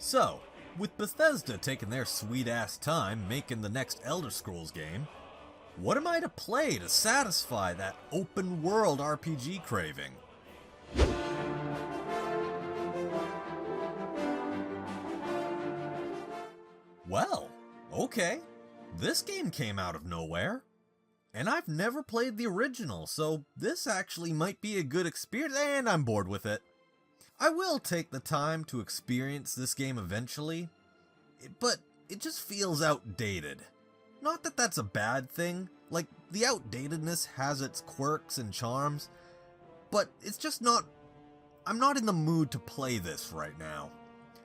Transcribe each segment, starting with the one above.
So, with Bethesda taking their sweet-ass time making the next Elder Scrolls game, what am I to play to satisfy that open-world RPG craving? Well, okay. This game came out of nowhere. And I've never played the original, so this actually might be a good experience, and I'm bored with it. I will take the time to experience this game eventually, but it just feels outdated. Not that that's a bad thing, like, the outdatedness has its quirks and charms, but it's just not... I'm not in the mood to play this right now.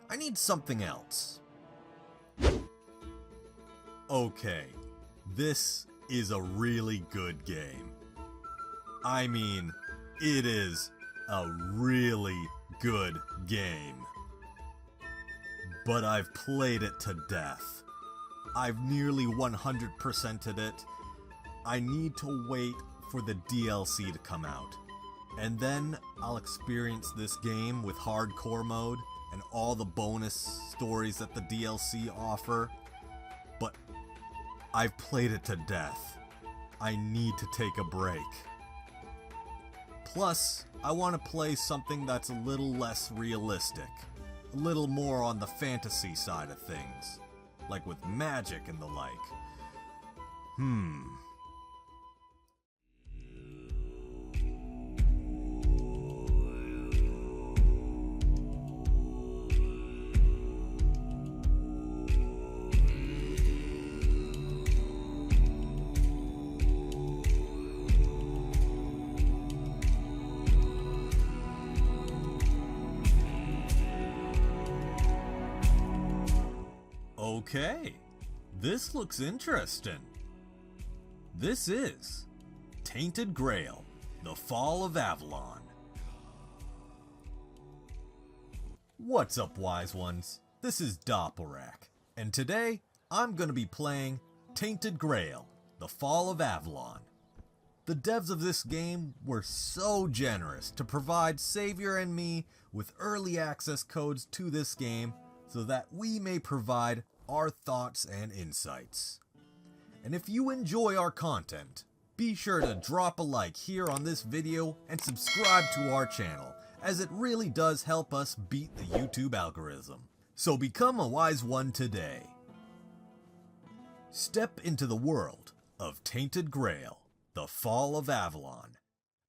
I need something else. Okay, this is a really good game. I mean, it is a really good game. But I've played it to death. I've nearly 100%ed it. I need to wait for the DLC to come out. And then I'll experience this game with hardcore mode and all the bonus stories that the DLC offer. But I've played it to death. I need to take a break. Plus, I want to play something that's a little less realistic. A little more on the fantasy side of things. Like with magic and the like. Okay, this looks interesting. This is Tainted Grail, the Fall of Avalon. What's up, wise ones? This is Doppelrack, and today I'm going to be playing Tainted Grail, the Fall of Avalon. The devs of this game were so generous to provide Savior and me with early access codes to this game so that we may provide our thoughts and insights. And if you enjoy our content, be sure to drop a like here on this video and subscribe to our channel, as it really does help us beat the YouTube algorithm. So become a wise one today. Step into the world of Tainted Grail, the Fall of Avalon,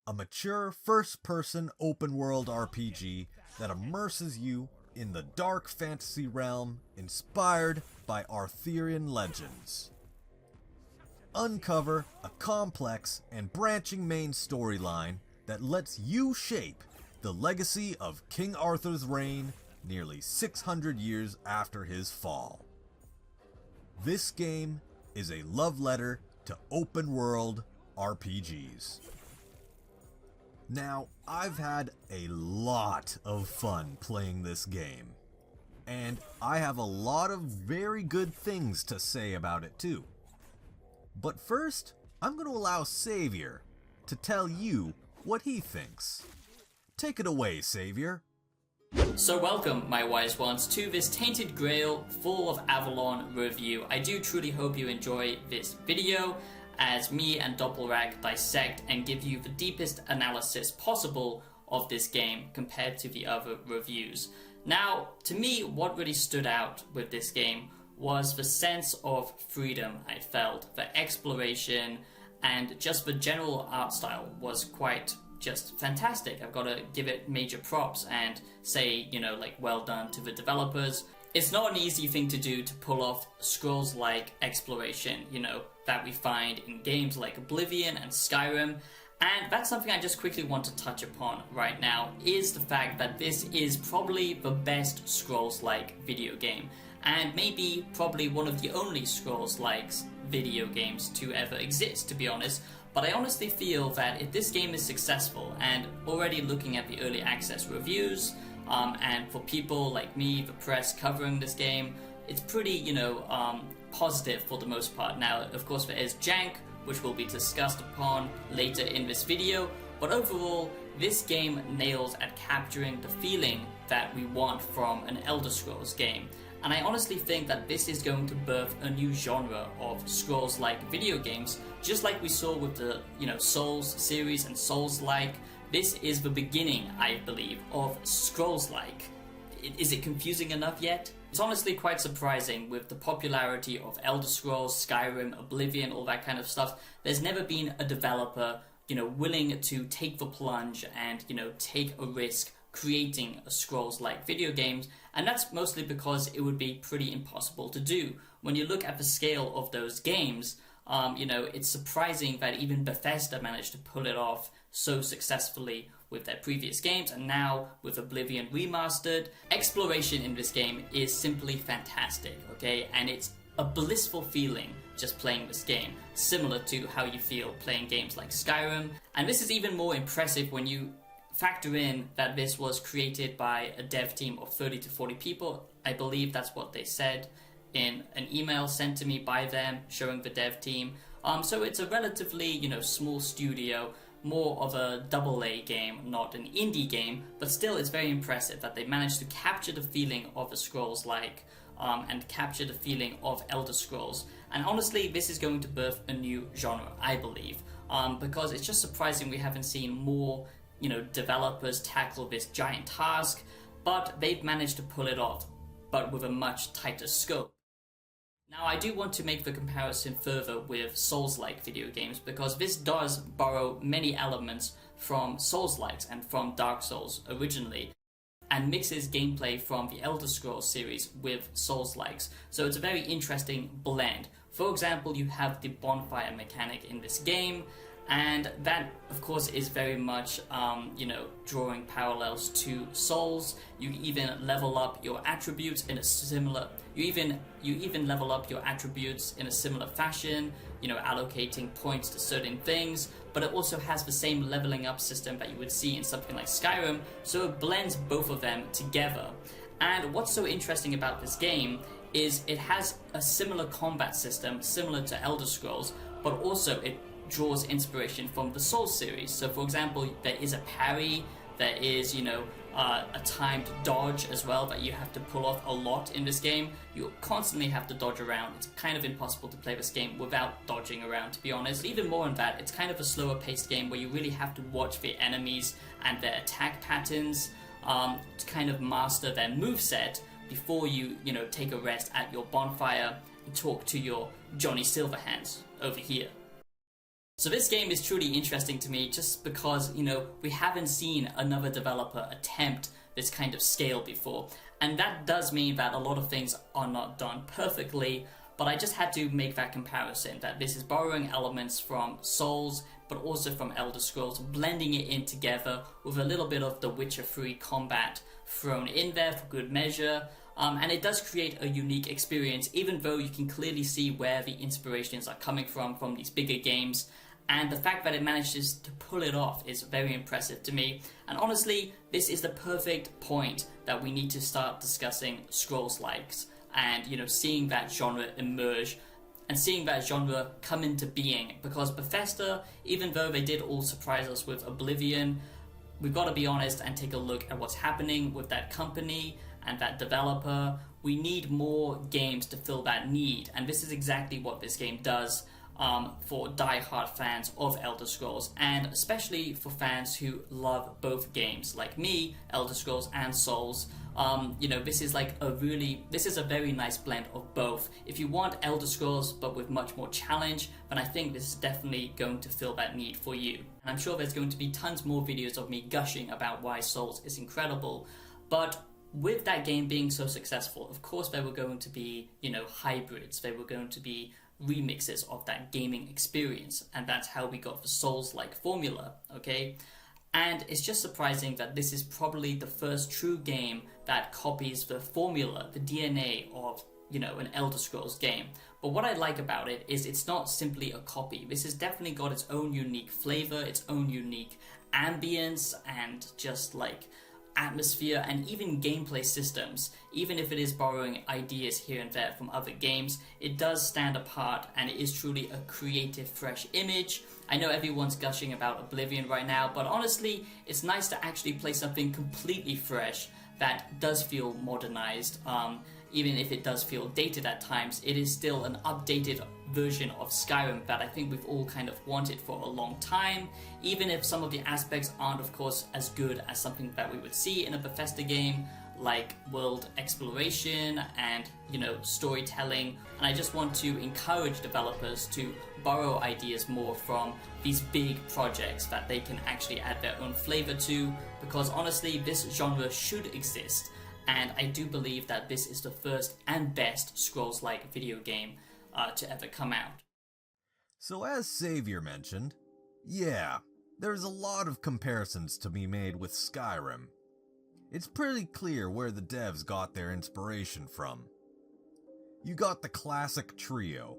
a mature first-person open-world RPG that immerses you in the dark fantasy realm inspired by Arthurian legends. Uncover a complex and branching main storyline that lets you shape the legacy of King Arthur's reign nearly 600 years after his fall. This game is a love letter to open-world RPGs. Now, I've had a lot of fun playing this game, and I have a lot of very good things to say about it too. But first, I'm going to allow Savior to tell you what he thinks. Take it away, Savior. So welcome, my wise ones, to this Tainted Grail Fall of Avalon review. I do truly hope you enjoy this video, as me and Doppelrack dissect and give you the deepest analysis possible of this game compared to the other reviews. Now, to me, what really stood out with this game was the sense of freedom I felt. The exploration and just the general art style was quite just fantastic. I've got to give it major props and say, well done to the developers. It's not an easy thing to do to pull off Scrolls-like exploration, that we find in games like Oblivion and Skyrim. And that's something I just quickly want to touch upon right now, is the fact that this is probably the best Scrolls-like video game. And maybe probably one of the only Scrolls-like video games to ever exist, to be honest. But I honestly feel that if this game is successful, and already looking at the early access reviews, and for people like me, the press covering this game, it's pretty, positive for the most part. Now, of course, there is jank, which will be discussed upon later in this video, but overall, this game nails at capturing the feeling that we want from an Elder Scrolls game. And I honestly think that this is going to birth a new genre of Scrolls-like video games, just like we saw with the, Souls series and Souls-like. This is the beginning, I believe, of Scrolls-like. Is it confusing enough yet? It's honestly quite surprising with the popularity of Elder Scrolls, Skyrim, Oblivion, all that kind of stuff. There's never been a developer, willing to take the plunge and, take a risk creating a Scrolls-like video games, and that's mostly because it would be pretty impossible to do. When you look at the scale of those games, it's surprising that even Bethesda managed to pull it off so successfully with their previous games, and now with Oblivion Remastered. Exploration in this game is simply fantastic, okay? And it's a blissful feeling just playing this game, similar to how you feel playing games like Skyrim. And this is even more impressive when you factor in that this was created by a dev team of 30 to 40 people. I believe that's what they said in an email sent to me by them showing the dev team. So it's a relatively, small studio, more of a AA game, not an indie game, but still it's very impressive that they managed to capture the feeling of the Scrolls-like and capture the feeling of Elder Scrolls. And honestly, this is going to birth a new genre, I believe, because it's just surprising we haven't seen more, developers tackle this giant task, but they've managed to pull it off, but with a much tighter scope. Now, I do want to make the comparison further with Souls-like video games, because this does borrow many elements from Souls-likes and from Dark Souls originally, and mixes gameplay from the Elder Scrolls series with Souls-likes. So it's a very interesting blend. For example, you have the bonfire mechanic in this game, and that, of course, is very much, drawing parallels to Souls. You even level up your attributes in a similar. You even level up your attributes in a similar fashion. Allocating points to certain things. But it also has the same leveling up system that you would see in something like Skyrim. So it blends both of them together. And what's so interesting about this game is it has a similar combat system, similar to Elder Scrolls, but also it draws inspiration from the Souls series. So for example, there is a parry, there is, a timed dodge as well that you have to pull off a lot in this game. You constantly have to dodge around. It's kind of impossible to play this game without dodging around, to be honest. Even more than that, it's kind of a slower paced game where you really have to watch the enemies and their attack patterns to kind of master their moveset before you, take a rest at your bonfire and talk to your Johnny Silverhands over here. So this game is truly interesting to me just because, we haven't seen another developer attempt this kind of scale before. And that does mean that a lot of things are not done perfectly, but I just had to make that comparison, that this is borrowing elements from Souls, but also from Elder Scrolls, blending it in together with a little bit of the Witcher 3 combat thrown in there for good measure. And it does create a unique experience, even though you can clearly see where the inspirations are coming from these bigger games. And the fact that it manages to pull it off is very impressive to me. And honestly, this is the perfect point that we need to start discussing Scrolls-likes and, seeing that genre emerge and seeing that genre come into being. Because Bethesda, even though they did all surprise us with Oblivion, we've got to be honest and take a look at what's happening with that company and that developer. We need more games to fill that need, and this is exactly what this game does. For die-hard fans of Elder Scrolls, and especially for fans who love both games, like me, Elder Scrolls and Souls. This is a very nice blend of both. If you want Elder Scrolls but with much more challenge, then I think this is definitely going to fill that need for you. And I'm sure there's going to be tons more videos of me gushing about why Souls is incredible. But with that game being so successful, of course there were going to be, hybrids. There were going to be remixes of that gaming experience, and that's how we got the Souls-like formula, okay? And it's just surprising that this is probably the first true game that copies the formula, the DNA of, an Elder Scrolls game. But what I like about it is it's not simply a copy. This has definitely got its own unique flavor, its own unique ambience, and just atmosphere and even gameplay systems. Even if it is borrowing ideas here and there from other games, it does stand apart, and it is truly a creative, fresh image. I know everyone's gushing about Oblivion right now, but honestly, it's nice to actually play something completely fresh that does feel modernized. Even if it does feel dated at times, it is still an updated version of Skyrim that I think we've all kind of wanted for a long time, even if some of the aspects aren't, of course, as good as something that we would see in a Bethesda game, like world exploration and, storytelling. And I just want to encourage developers to borrow ideas more from these big projects that they can actually add their own flavor to, because honestly, this genre should exist. And I do believe that this is the first and best Scrolls-like video game to ever come out. So as Xavier mentioned, yeah, there's a lot of comparisons to be made with Skyrim. It's pretty clear where the devs got their inspiration from. You got the classic trio: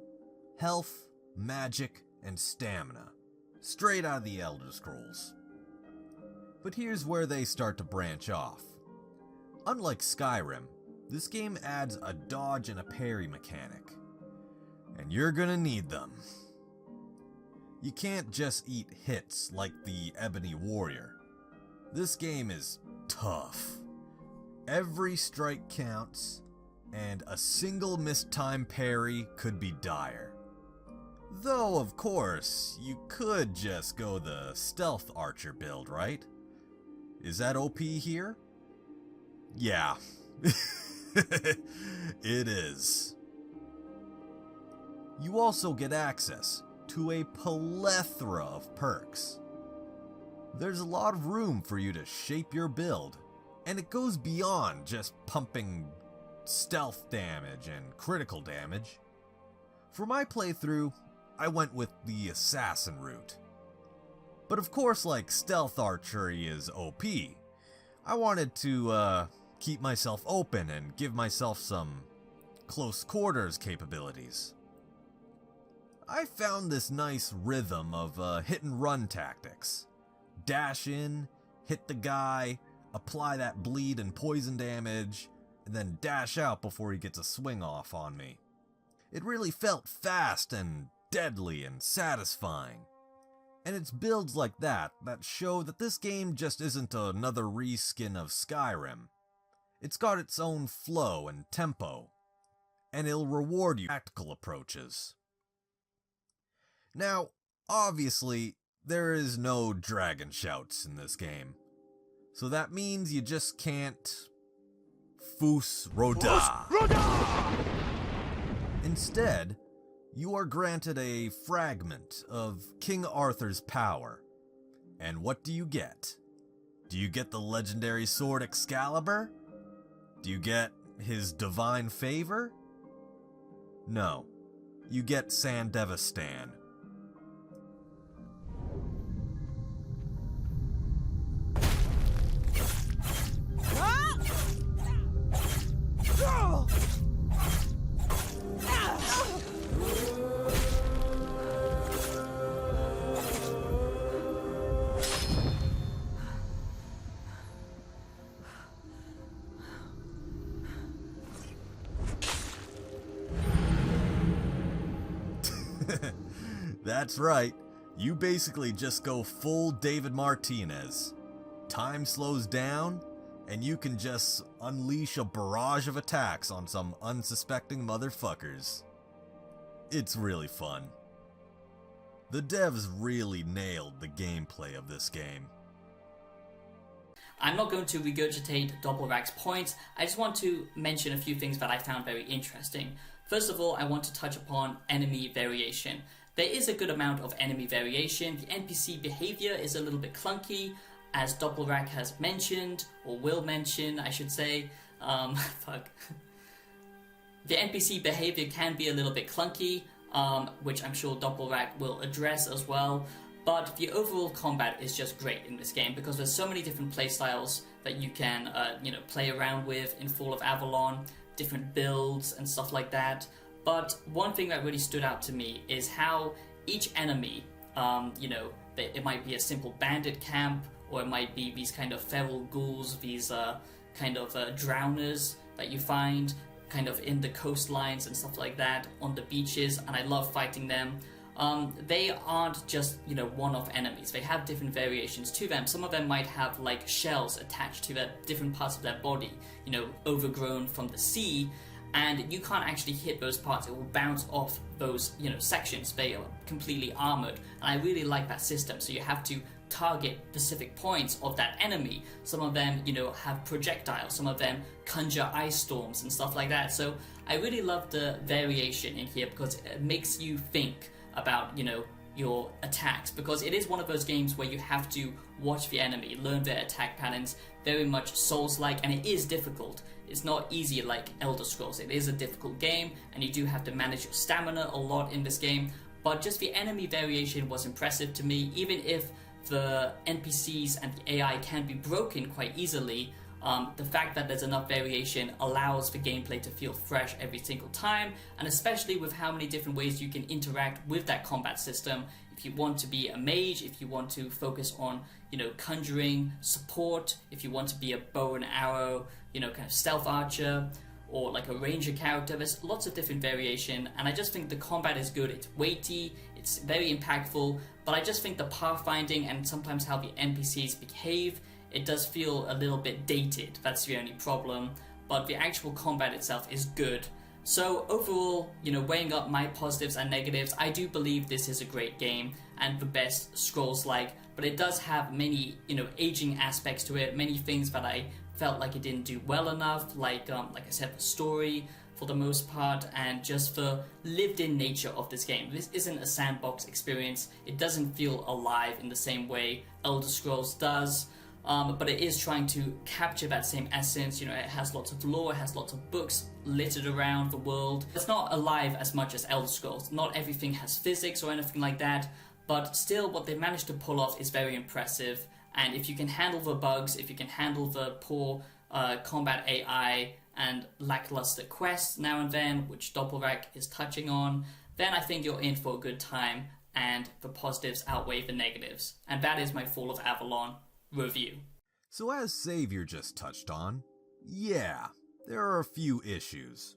health, magic, and stamina, straight out of the Elder Scrolls. But here's where they start to branch off. Unlike Skyrim, this game adds a dodge and a parry mechanic, and you're gonna need them. You can't just eat hits like the Ebony Warrior. This game is tough. Every strike counts, and a single mistimed parry could be dire. Though, of course, you could just go the stealth archer build, right? Is that OP here? Yeah, it is. You also get access to a plethora of perks. There's a lot of room for you to shape your build, and it goes beyond just pumping stealth damage and critical damage. For my playthrough, I went with the assassin route. But of course, like stealth archery is OP, I wanted to keep myself open and give myself some close quarters capabilities. I found this nice rhythm of hit and run tactics. Dash in, hit the guy, apply that bleed and poison damage, and then dash out before he gets a swing off on me. It really felt fast and deadly and satisfying. And it's builds like that show that this game just isn't another reskin of Skyrim. It's got its own flow and tempo, and it'll reward you tactical approaches. Now, obviously, there is no dragon shouts in this game, so that means you just can't Fus Roda. Instead, you are granted a fragment of King Arthur's power. And what do you get? Do you get the legendary sword Excalibur? Do you get his divine favor? No, you get Sandevistan. That's right, you basically just go full David Martinez. Time slows down, and you can just unleash a barrage of attacks on some unsuspecting motherfuckers. It's really fun. The devs really nailed the gameplay of this game. I'm not going to regurgitate Doppelrack's points, I just want to mention a few things that I found very interesting. First of all, I want to touch upon enemy variation. There is a good amount of enemy variation. The NPC behavior is a little bit clunky, as Doppelrack has mentioned, or will mention, I should say. Fuck. The NPC behavior can be a little bit clunky, which I'm sure Doppelrack will address as well. But the overall combat is just great in this game because there's so many different playstyles that you can, play around with in Fall of Avalon, different builds and stuff like that. But one thing that really stood out to me is how each enemy, it might be a simple bandit camp, or it might be these kind of feral ghouls, these drowners that you find kind of in the coastlines and stuff like that, on the beaches, and I love fighting them. they aren't just, one-off enemies. They have different variations to them. Some of them might have like shells attached to their different parts of their body, overgrown from the sea, and you can't actually hit those parts. It will bounce off those, sections. They are completely armored, and I really like that system. So you have to target specific points of that enemy. Some of them, have projectiles. Some of them conjure ice storms and stuff like that. So I really love the variation in here because it makes you think about, your attacks, because it is one of those games where you have to watch the enemy, learn their attack patterns, very much Souls-like, and it is difficult. It's not easy like Elder Scrolls. It is a difficult game, and you do have to manage your stamina a lot in this game, but just the enemy variation was impressive to me, even if the NPCs and the AI can be broken quite easily. The fact that there's enough variation allows the gameplay to feel fresh every single time, and especially with how many different ways you can interact with that combat system. If you want to be a mage, if you want to focus on, conjuring, support, if you want to be a bow and arrow, kind of stealth archer, or like a ranger character, there's lots of different variation, and I just think the combat is good. It's weighty, it's very impactful, but I just think the pathfinding and sometimes how the NPCs behave, it does feel a little bit dated. That's the only problem, but the actual combat itself is good. So overall, weighing up my positives and negatives, I do believe this is a great game and the best Scrolls-like, but it does have many, aging aspects to it, many things that I felt like it didn't do well enough, like I said, the story for the most part, and just the lived-in nature of this game. This isn't a sandbox experience. It doesn't feel alive in the same way Elder Scrolls does. But it is trying to capture that same essence. It has lots of lore, it has lots of books littered around the world. It's not alive as much as Elder Scrolls. Not everything has physics or anything like that, but still what they managed to pull off is very impressive. And if you can handle the bugs, if you can handle the poor combat AI and lackluster quests now and then, which Doppelrack is touching on, then I think you're in for a good time, and the positives outweigh the negatives. And that is my Fall of Avalon review. So as Xavier just touched on, yeah, there are a few issues.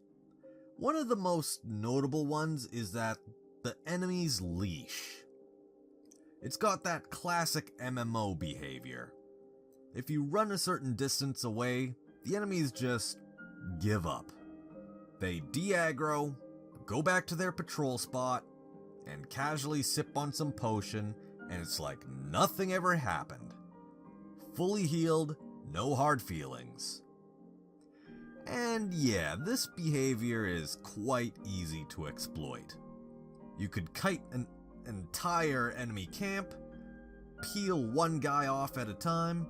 One of the most notable ones is that the enemy's leash. It's got that classic MMO behavior. If you run a certain distance away, the enemies just give up. They de-aggro, go back to their patrol spot, and casually sip on some potion, and it's like nothing ever happened. Fully healed, no hard feelings. And yeah, this behavior is quite easy to exploit. You could kite an entire enemy camp, peel one guy off at a time,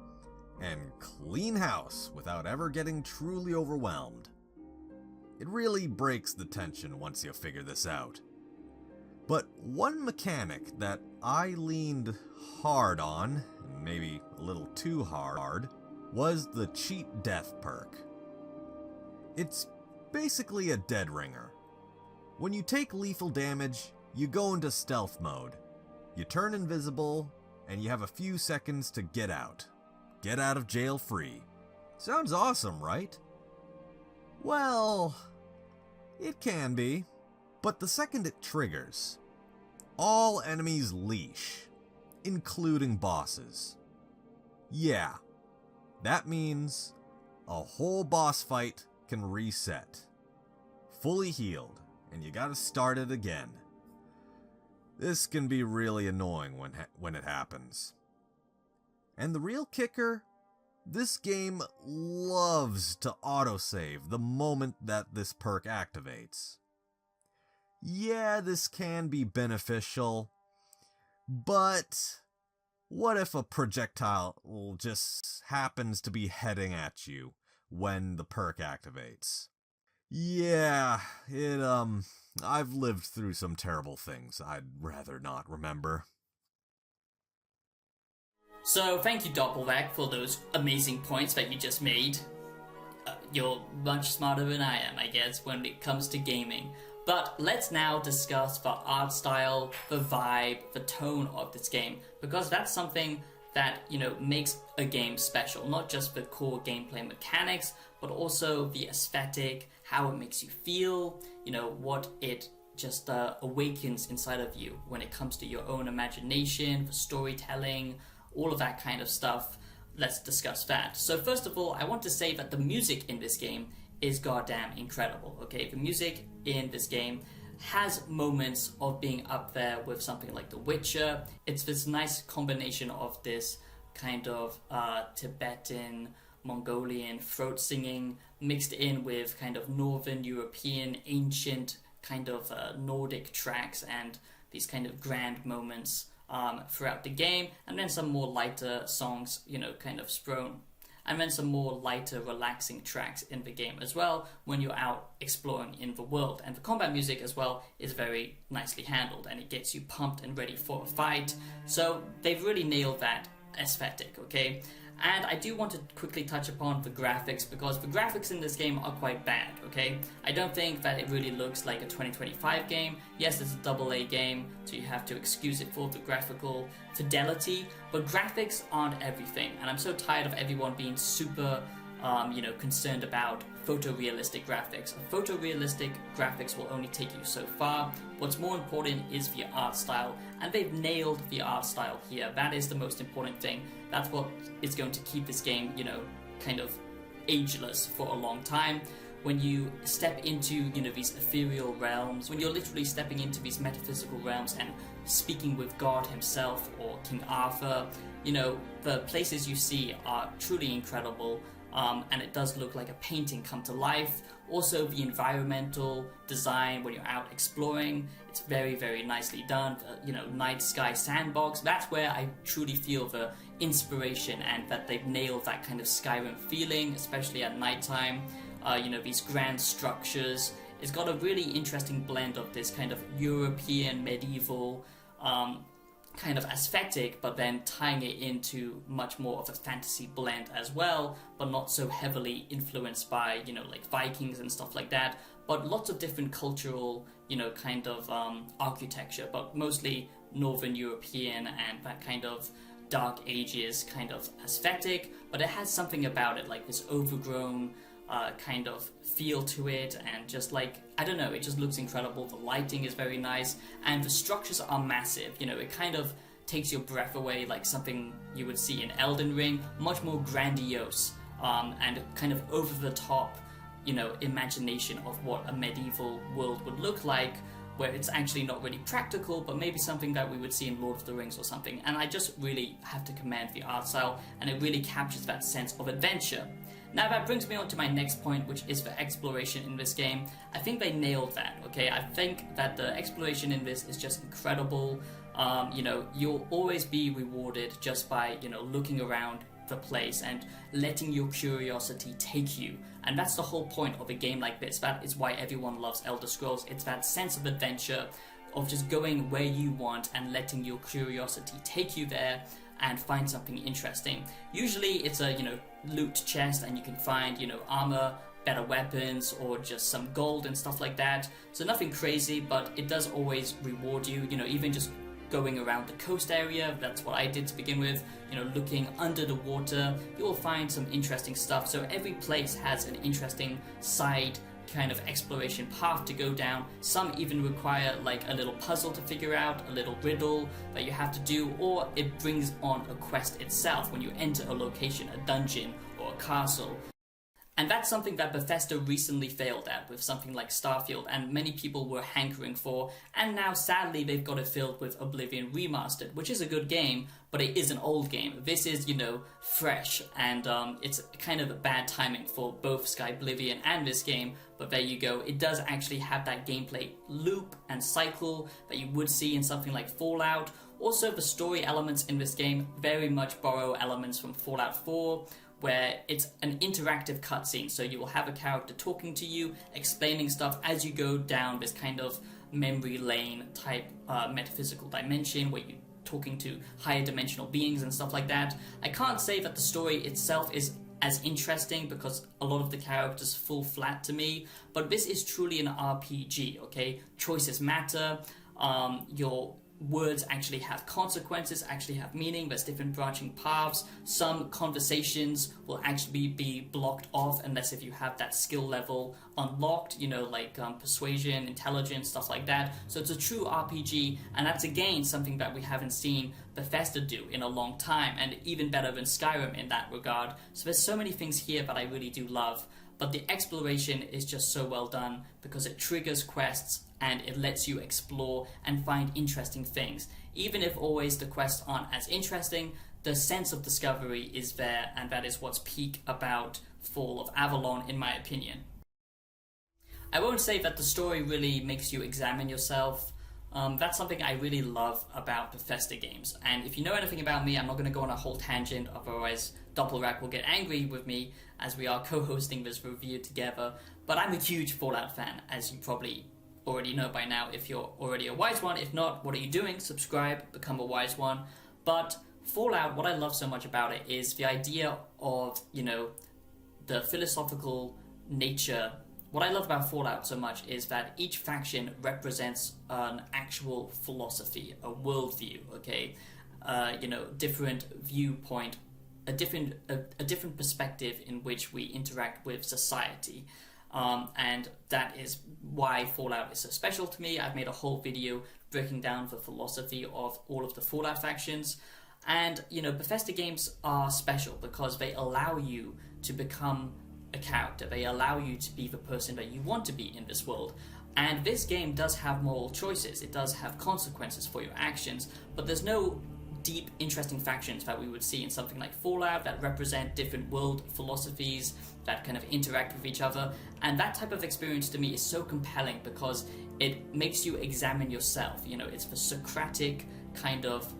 and clean house without ever getting truly overwhelmed. It really breaks the tension once you figure this out. But one mechanic that I leaned hard on, maybe a little too hard, was the cheat death perk. It's basically a dead ringer. When you take lethal damage, you go into stealth mode. You turn invisible, and you have a few seconds to get out. Get out of jail free. Sounds awesome, right? Well, it can be. But the second it triggers, all enemies leash, including bosses. Yeah, that means a whole boss fight can reset. Fully healed, and you gotta start it again. This can be really annoying when it happens. And the real kicker, this game loves to autosave the moment that this perk activates. Yeah, this can be beneficial, but what if a projectile just happens to be heading at you when the perk activates? Yeah, I've lived through some terrible things I'd rather not remember. So thank you, Doppelrack, for those amazing points that you just made. You're much smarter than I am, I guess, when it comes to gaming. But let's now discuss the art style, the vibe, the tone of this game, because that's something that, makes a game special. Not just the core gameplay mechanics, but also the aesthetic, how it makes you feel, what it just awakens inside of you when it comes to your own imagination, for storytelling, all of that kind of stuff. Let's discuss that. So first of all, I want to say that the music in this game is goddamn incredible, okay? The music in this game has moments of being up there with something like The Witcher. It's this nice combination of this kind of Tibetan, Mongolian throat singing mixed in with kind of Northern European, ancient kind of Nordic tracks and these kind of grand moments throughout the game, and then some more lighter songs, kind of strewn, and then some more lighter, relaxing tracks in the game as well when you're out exploring in the world. And the combat music as well is very nicely handled, and it gets you pumped and ready for a fight. So they've really nailed that aesthetic, okay? And I do want to quickly touch upon the graphics, because the graphics in this game are quite bad, okay? I don't think that it really looks like a 2025 game. Yes, it's a AA game, so you have to excuse it for the graphical fidelity, but graphics aren't everything. And I'm so tired of everyone being super, concerned about photorealistic graphics. Photorealistic graphics will only take you so far. What's more important is the art style, and they've nailed the art style here. That is the most important thing. That's what is going to keep this game, kind of ageless for a long time. When you step into, these ethereal realms, when you're literally stepping into these metaphysical realms and speaking with God himself or King Arthur, the places you see are truly incredible. And it does look like a painting come to life. Also, the environmental design when you're out exploring, it's very, very nicely done. Night sky sandbox, that's where I truly feel the inspiration and that they've nailed that kind of Skyrim feeling, especially at nighttime. These grand structures. It's got a really interesting blend of this kind of European medieval kind of aesthetic, but then tying it into much more of a fantasy blend as well, but not so heavily influenced by, like Vikings and stuff like that, but lots of different cultural, kind of architecture, but mostly Northern European and that kind of Dark Ages kind of aesthetic, but it has something about it, like this overgrown kind of feel to it, and just like, I don't know, it just looks incredible. The lighting is very nice, and the structures are massive. It kind of takes your breath away, like something you would see in Elden Ring, much more grandiose, and kind of over the top, imagination of what a medieval world would look like, where it's actually not really practical, but maybe something that we would see in Lord of the Rings or something. And I just really have to commend the art style, and it really captures that sense of adventure. Now that brings me on to my next point, which is the exploration in this game. I think they nailed that, okay? I think that the exploration in this is just incredible. You'll always be rewarded just by, looking around the place and letting your curiosity take you. And that's the whole point of a game like this. That is why everyone loves Elder Scrolls. It's that sense of adventure, of just going where you want and letting your curiosity take you there and find something interesting. Usually it's a, loot chest, and you can find, armor, better weapons, or just some gold and stuff like that. So nothing crazy, but it does always reward you, even just going around the coast area. That's what I did to begin with, looking under the water, you will find some interesting stuff. So every place has an interesting side kind of exploration path to go down. Some even require like a little puzzle to figure out, a little riddle that you have to do, or it brings on a quest itself when you enter a location, a dungeon or a castle. And that's something that Bethesda recently failed at with something like Starfield, and many people were hankering for, and now sadly they've got it filled with Oblivion Remastered, which is a good game, but it is an old game. This is, fresh, and it's kind of a bad timing for both Skyblivion and this game, but there you go. It does actually have that gameplay loop and cycle that you would see in something like Fallout. Also, the story elements in this game very much borrow elements from Fallout 4, where it's an interactive cutscene, so you will have a character talking to you, explaining stuff as you go down this kind of memory lane type metaphysical dimension, where you're talking to higher dimensional beings and stuff like that. I can't say that the story itself is as interesting, because a lot of the characters fall flat to me, but this is truly an RPG, okay? Choices matter, your words actually have consequences, actually have meaning. There's different branching paths. Some conversations will actually be blocked off unless if you have that skill level unlocked, you know, like persuasion, intelligence, stuff like that. So it's a true RPG, and that's again something that we haven't seen Bethesda do in a long time, and even better than Skyrim in that regard. So there's so many things here that I really do love, but the exploration is just so well done because it triggers quests and it lets you explore and find interesting things. Even if always the quests aren't as interesting, the sense of discovery is there, and that is what's peak about Fall of Avalon, in my opinion. I won't say that the story really makes you examine yourself. That's something I really love about Bethesda games. And if you know anything about me, I'm not going to go on a whole tangent, otherwise Doppelrack will get angry with me as we are co-hosting this review together. But I'm a huge Fallout fan, as you probably already know by now if you're already a wise one. If not, what are you doing? Subscribe, become a wise one. But Fallout, what I love so much about it is the idea of, you know, the philosophical nature. What I love about Fallout so much is that each faction represents an actual philosophy, a worldview, okay? You know, different viewpoint, a different perspective in which we interact with society. And that is why Fallout is so special to me. I've made a whole video breaking down the philosophy of all of the Fallout factions. And, you know, Bethesda games are special because they allow you to become a character. They allow you to be the person that you want to be in this world. And this game does have moral choices. It does have consequences for your actions, but there's no deep, interesting factions that we would see in something like Fallout that represent different world philosophies that kind of interact with each other. And that type of experience to me is so compelling because it makes you examine yourself. You know, it's the Socratic kind of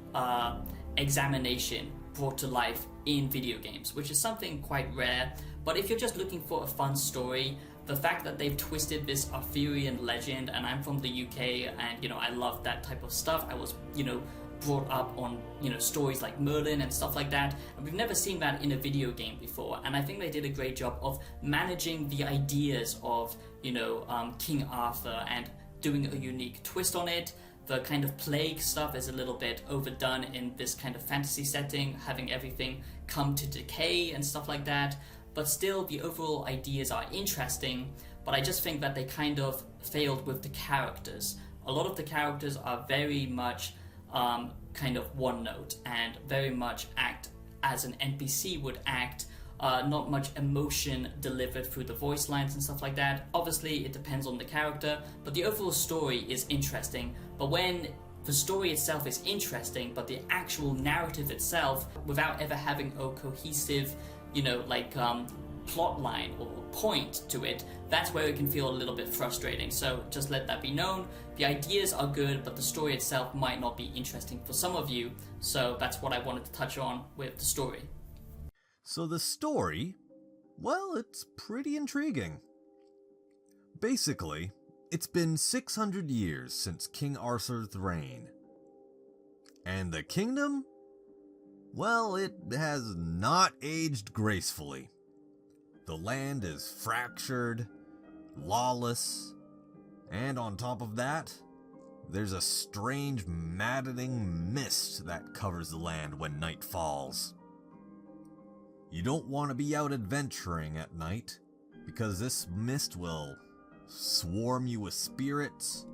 examination brought to life in video games, which is something quite rare. But if you're just looking for a fun story, the fact that they've twisted this Arthurian legend, and I'm from the UK, and, you know, I love that type of stuff. I was, you know, brought up on, you know, stories like Merlin and stuff like that, and we've never seen that in a video game before. And I think they did a great job of managing the ideas of, you know, King Arthur and doing a unique twist on it. The kind of plague stuff is a little bit overdone in this kind of fantasy setting, having everything come to decay and stuff like that. But still, the overall ideas are interesting, but I just think that they kind of failed with the characters. A lot of the characters are very much kind of one note and very much act as an NPC would act. Not much emotion delivered through the voice lines and stuff like that. Obviously, it depends on the character, but the overall story is interesting. But when the story itself is interesting, but the actual narrative itself, without ever having a cohesive, you know, like plot line or point to it, that's where it can feel a little bit frustrating. So just let that be known. The ideas are good, but the story itself might not be interesting for some of you. So that's what I wanted to touch on with the story. So the story, well, it's pretty intriguing. Basically, it's been 600 years since King Arthur's reign. And the kingdom? Well, it has not aged gracefully. The land is fractured, lawless, and on top of that, there's a strange, maddening mist that covers the land when night falls. You don't want to be out adventuring at night, because this mist will swarm you with spirits,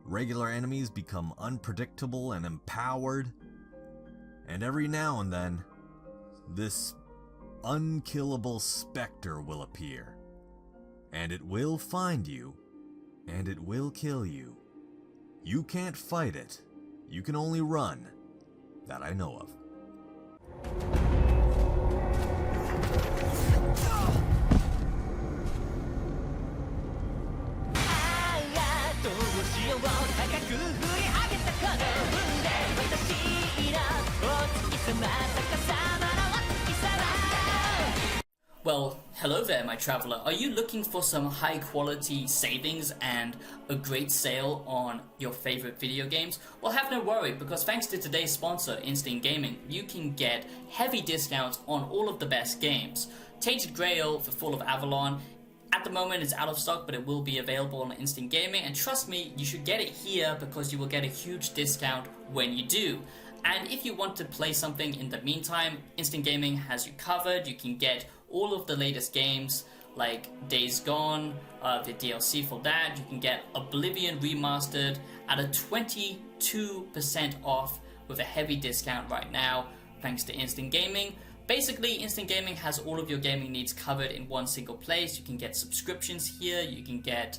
regular enemies become unpredictable and empowered, and every now and then, this unkillable specter will appear, and it will find you, and it will kill you. You can't fight it, you can only run, that I know of. Well, hello there, my traveler. Are you looking for some high quality savings and a great sale on your favorite video games? Well, have no worry, because thanks to today's sponsor, Instinct Gaming, you can get heavy discounts on all of the best games. Tainted Grail for Fall of Avalon At the moment it's out of stock, but it will be available on Instant Gaming, and trust me, you should get it here because you will get a huge discount when you do. And if you want to play something in the meantime, Instant Gaming has you covered. You can get all of the latest games like Days Gone, the DLC for that. You can get Oblivion Remastered at a 22% off with a heavy discount right now, thanks to Instant Gaming. Basically, Instant Gaming has all of your gaming needs covered in one single place. You can get subscriptions here. You can get,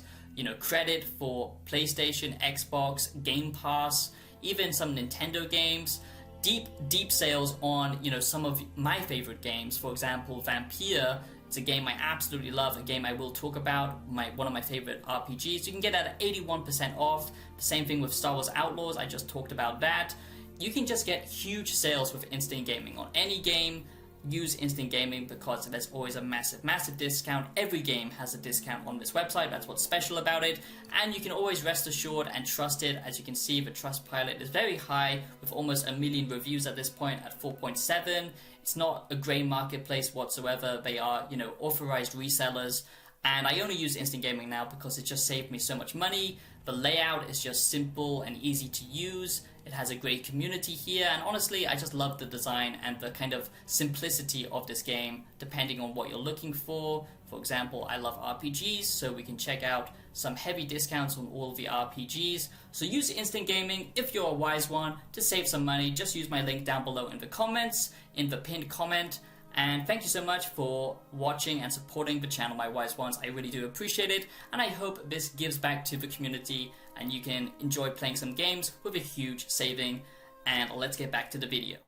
credit for PlayStation, Xbox, Game Pass, even some Nintendo games. Deep sales on, some of my favorite games. For example, Vampire. It's a game I absolutely love, a game I will talk about, one of my favorite RPGs. You can get that at 81% off. The same thing with Star Wars Outlaws, I just talked about that. You can just get huge sales with Instant Gaming on any game. Use Instant Gaming because there's always a massive discount. Every game has a discount on this website. That's what's special about it. And you can always rest assured and trust it. As you can see, the Trustpilot is very high with almost 1 million reviews at this point at 4.7. It's not a grey marketplace whatsoever. They are, authorized resellers. And I only use Instant Gaming now because it just saved me so much money. The layout is just simple and easy to use. It has a great community here, and honestly, I just love the design and the kind of simplicity of this game, depending on what you're looking for. For example, I love RPGs, so we can check out some heavy discounts on all of the RPGs. So use Instant Gaming if you're a wise one to save some money. Just use my link down below in the comments, in the pinned comment. And thank you so much for watching and supporting the channel, my wise ones. I really do appreciate it, and I hope this gives back to the community and you can enjoy playing some games with a huge saving. And let's get back to the video.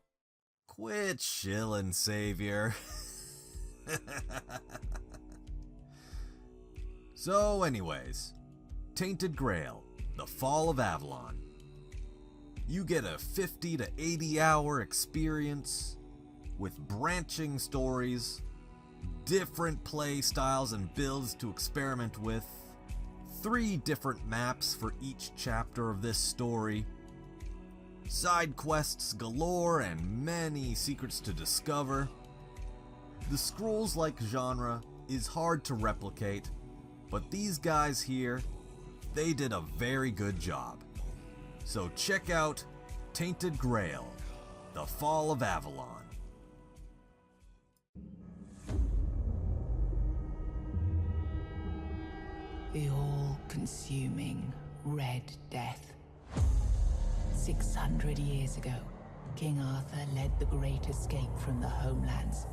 Quit chillin', Savior. So anyways, Tainted Grail, the Fall of Avalon. You get a 50 to 80 hour experience with branching stories, different play styles and builds to experiment with, 3 different maps for each chapter of this story, side quests galore and many secrets to discover. The Scrolls-like genre is hard to replicate, but these guys here, they did a very good job. So check out Tainted Grail, the Fall of Avalon. The all-consuming Red Death. 600 years ago, King Arthur led the Great Escape from the homelands,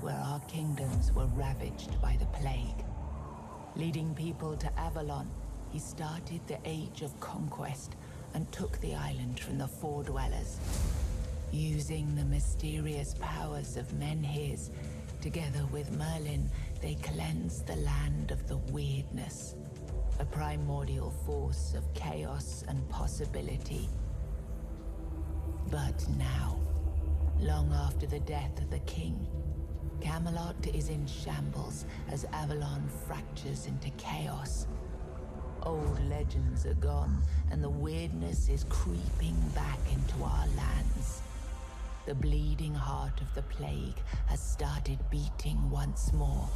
where our kingdoms were ravaged by the plague. Leading people to Avalon, he started the Age of Conquest and took the island from the Four-Dwellers. Using the mysterious powers of Menhirs, together with Merlin, they cleansed the land of the weirdness, a primordial force of chaos and possibility. But now, long after the death of the king, Camelot is in shambles as Avalon fractures into chaos. Old legends are gone, and the weirdness is creeping back into our lands. The bleeding heart of the plague has started beating once more,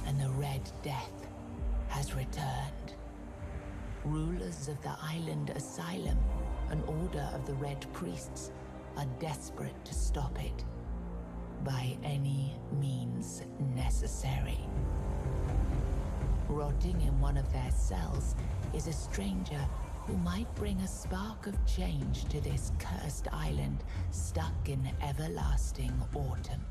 and the Red Death has returned. Rulers of the island asylum, an order of the Red Priests, are desperate to stop it by any means necessary. Rotting in one of their cells is a stranger who might bring a spark of change to this cursed island stuck in everlasting autumn.